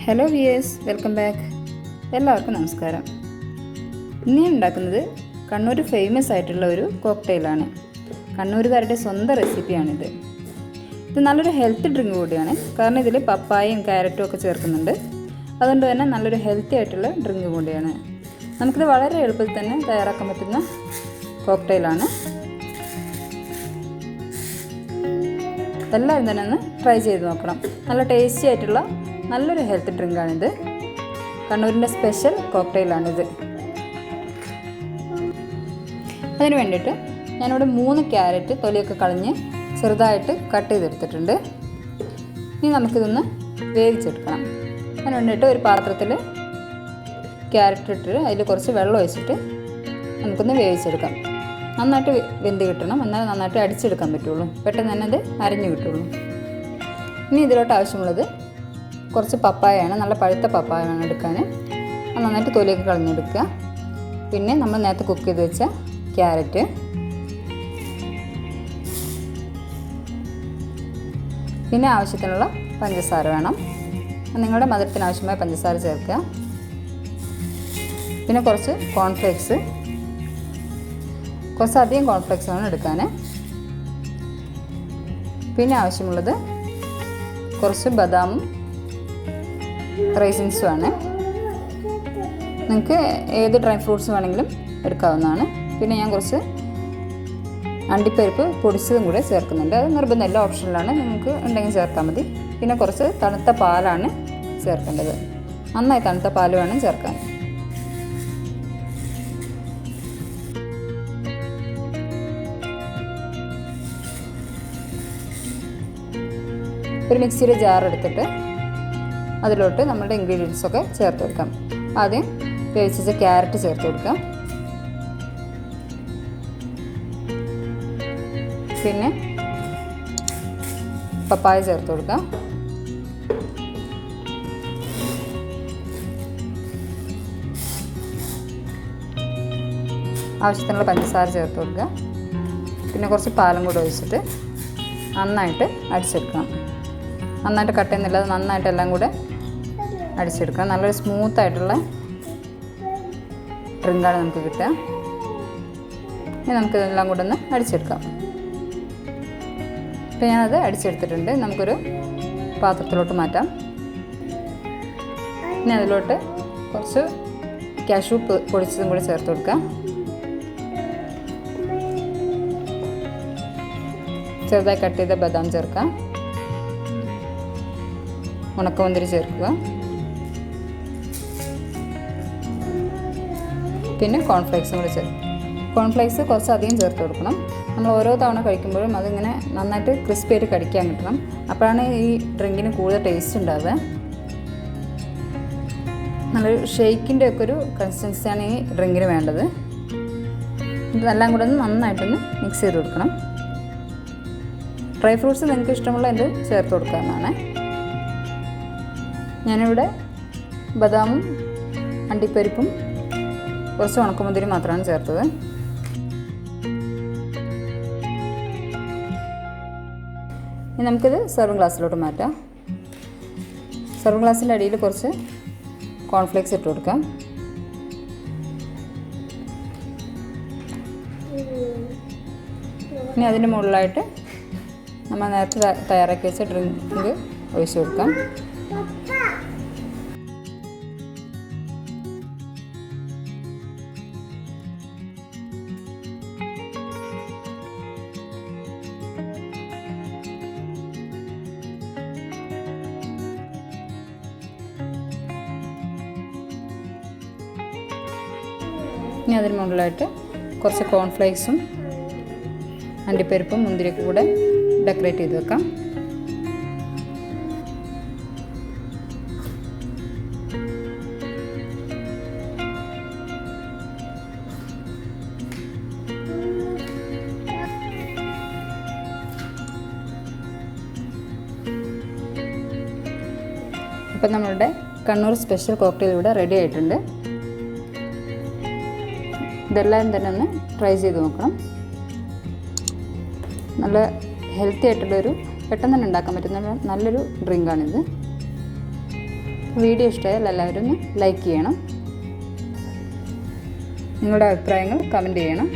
Hello wears, welcome back. എല്ലാവർക്കും നമസ്കാരം. ഇന്ന് ഞാൻ ഉണ്ടാക്കുന്നത് കണ്ണൂർ ഫേമസ് ആയിട്ടുള്ള ഒരു കോക്ടെയിലാണ്. കണ്ണൂരുകാരുടെ സ്വന്തം റെസിപ്പിയാണിത്. ഇത് നല്ലൊരു ഹെൽത്ത് ഡ്രിങ്ക് കൂടിയാണ്, കാരണം ഇതിൽ പപ്പായയും ക്യാരറ്റും ഒക്കെ ചേർക്കുന്നുണ്ട്. അതുകൊണ്ട് തന്നെ നല്ലൊരു ഹെൽത്തി ആയിട്ടുള്ള ഡ്രിങ്ക് കൂടിയാണ്. നമുക്കിത് വളരെ എളുപ്പത്തിൽ തന്നെ തയ്യാറാക്കാൻ പറ്റുന്ന കോക്ടെയിലാണ്. എല്ലാവരും തന്നെ ഒന്ന് ട്രൈ ചെയ്ത് നോക്കണം. നല്ല ടേസ്റ്റി ആയിട്ടുള്ള നല്ലൊരു ഹെൽത്ത് ഡ്രിങ്കാണിത്. കണ്ണൂരിൻ്റെ സ്പെഷ്യൽ കോക്ടെയിലാണിത്. അതിന് വേണ്ടിയിട്ട് ഞാനിവിടെ 3 ക്യാരറ്റ് തൊലിയൊക്കെ കളഞ്ഞ് ചെറുതായിട്ട് കട്ട് ചെയ്തെടുത്തിട്ടുണ്ട്. ഇനി നമുക്കിതൊന്ന് വേവിച്ചെടുക്കണം. അതിന് വേണ്ടിയിട്ട് ഒരു പാത്രത്തിൽ ക്യാരറ്റ് ഇട്ടിട്ട് അതിൽ കുറച്ച് വെള്ളം ഒഴിച്ചിട്ട് നമുക്കൊന്ന് വേവിച്ചെടുക്കാം. നന്നായിട്ട് വെന്ത് കിട്ടണം, എന്നാൽ നന്നായിട്ട് അടിച്ചെടുക്കാൻ പറ്റുള്ളൂ. പെട്ടെന്ന് തന്നെ അത് അരിഞ്ഞു കിട്ടുള്ളൂ. ഇനി ഇതിലോട്ട് ആവശ്യമുള്ളത് കുറച്ച് പപ്പായയാണ്. നല്ല പഴുത്ത പപ്പായ വേണം എടുക്കാൻ. അത് നന്നായിട്ട് തൊലിയൊക്കെ കളഞ്ഞെടുക്കുക. പിന്നെ നമ്മൾ നേരത്തെ കുക്ക് ചെയ്ത് വെച്ച ക്യാരറ്റ്, പിന്നെ ആവശ്യത്തിനുള്ള പഞ്ചസാര വേണം. നിങ്ങളുടെ മധുരത്തിന് ആവശ്യമായ പഞ്ചസാര ചേർക്കുക. പിന്നെ കുറച്ച് കോൺഫ്ലേക്സ്, കുറച്ചധികം കോൺഫ്ലേക്സ് വേണം എടുക്കാൻ. പിന്നെ ആവശ്യമുള്ളത് കുറച്ച് ബദാമും റൈസിൻസും ആണ്. നിങ്ങൾക്ക് ഏത് ഡ്രൈ ഫ്രൂട്ട്സ് വേണമെങ്കിലും എടുക്കാവുന്നതാണ്. പിന്നെ ഞാൻ കുറച്ച് അണ്ടിപ്പരിപ്പ് പൊടിച്ചതും കൂടെ ചേർക്കുന്നുണ്ട്. അത് നിർബന്ധമില്ല, ഓപ്ഷനിലാണ്, നിങ്ങൾക്ക് ഉണ്ടെങ്കിൽ ചേർത്താൽ മതി. പിന്നെ കുറച്ച് തണുത്ത പാലാണ് ചേർക്കേണ്ടത്. നന്നായി തണുത്ത പാൽ വേണം ചേർക്കാൻ. ഒരു മിക്സിയുടെ ജാർ എടുത്തിട്ട് അതിലോട്ട് നമ്മുടെ ഇൻഗ്രീഡിയൻസൊക്കെ ചേർത്ത് കൊടുക്കാം. ആദ്യം വേവിച്ച ക്യാരറ്റ് ചേർത്ത് കൊടുക്കാം. പിന്നെ പപ്പായ ചേർത്ത് കൊടുക്കാം. ആവശ്യത്തിനുള്ള പഞ്ചസാര ചേർത്ത് കൊടുക്കുക. പിന്നെ കുറച്ച് പാലും കൂടെ ഒഴിച്ചിട്ട് നന്നായിട്ട് അടിച്ചെടുക്കണം. നന്നായിട്ട് കട്ട് ചെയ്യുന്നില്ല, അത് നന്നായിട്ട് എല്ലാം കൂടെ അടിച്ചെടുക്കണം. നല്ലൊരു സ്മൂത്തായിട്ടുള്ള ഡ്രിങ്കാണ് നമുക്ക് കിട്ടുക. ഇനി നമുക്കിതെല്ലാം കൂടെ ഒന്ന് അടിച്ചെടുക്കാം. ഇപ്പം ഞാനത് അടിച്ചെടുത്തിട്ടുണ്ട്. നമുക്കൊരു പാത്രത്തിലോട്ട് മാറ്റാം. ഇനി അതിലോട്ട് കുറച്ച് കാഷ്യൂ പൊടിച്ചതും കൂടി ചേർത്ത് കൊടുക്കാം. ചെറുതായി കട്ട് ചെയ്ത ബദാം ചേർക്കാം. ഉണക്കമുന്തിരി ചേർക്കുക. പിന്നെ കോൺഫ്ലേക്സും കൂടി ചേർക്കും. കോൺഫ്ലേക്സ് കുറച്ച് അധികം ചേർത്ത് കൊടുക്കണം. നമ്മൾ ഓരോ തവണ കഴിക്കുമ്പോഴും അതിങ്ങനെ നന്നായിട്ട് ക്രിസ്പി ആയിട്ട് കടിക്കാൻ കിട്ടണം. അപ്പോഴാണ് ഈ ഡ്രിങ്കിന് കൂടുതൽ ടേസ്റ്റ് ഉണ്ടാവുക. നല്ലൊരു ഷെയ്ക്കിൻ്റെ ഒക്കെ ഒരു കൺസിസ്റ്റൻസിയാണ് ഈ ഡ്രിങ്കിന് വേണ്ടത്. ഇതെല്ലാം കൂടെ ഒന്ന് നന്നായിട്ടൊന്ന് മിക്സ് ചെയ്ത് കൊടുക്കണം. ഡ്രൈ ഫ്രൂട്ട്സ് നിങ്ങൾക്ക് ഇഷ്ടമുള്ള എന്ത് ചേർത്ത് കൊടുക്കാവുന്നതാണ്. ഞാനിവിടെ ബദാമും അണ്ടിപ്പരിപ്പും കുറച്ച് ഉണക്കമുന്തിരി മാത്രമാണ് ചേർത്തത്. ഇനി നമുക്കിത് സെർവിങ് ഗ്ലാസ്സിലോട്ട് മാറ്റാം. സെർവിങ് ഗ്ലാസ്സിൻ്റെ അടിയിൽ കുറച്ച് കോൺഫ്ലേക്സ് ഇട്ട് കൊടുക്കാം. ഇനി അതിൻ്റെ മുകളിലായിട്ട് നമ്മൾ നേരത്തെ തയ്യാറാക്കി വെച്ച ഡ്രിങ്ക് ഒഴിച്ച് കൊടുക്കാം. ഇനി അതിന് മുകളിലായിട്ട് കുറച്ച് കോൺഫ്ലേക്സും അണ്ടിപ്പരിപ്പും മുന്തിരിയൊക്കെ കൂടെ ഡെക്കറേറ്റ് ചെയ്ത് വെക്കാം. അപ്പം നമ്മളുടെ കണ്ണൂർ സ്പെഷ്യൽ കോക്ടെയിൽ ഇവിടെ റെഡി ആയിട്ടുണ്ട്. ഇതെല്ലാം തന്നെ ഒന്ന് ട്രൈ ചെയ്ത് നോക്കണം. നല്ല ഹെൽത്തി ആയിട്ടുള്ളൊരു പെട്ടെന്ന് തന്നെ ഉണ്ടാക്കാൻ പറ്റുന്ന നല്ലൊരു ഡ്രിങ്കാണിത്. വീഡിയോ ഇഷ്ടമായാൽ എല്ലാവരും ഒന്ന് ലൈക്ക് ചെയ്യണം. നിങ്ങളുടെ അഭിപ്രായങ്ങൾ കമൻറ്റ് ചെയ്യണം.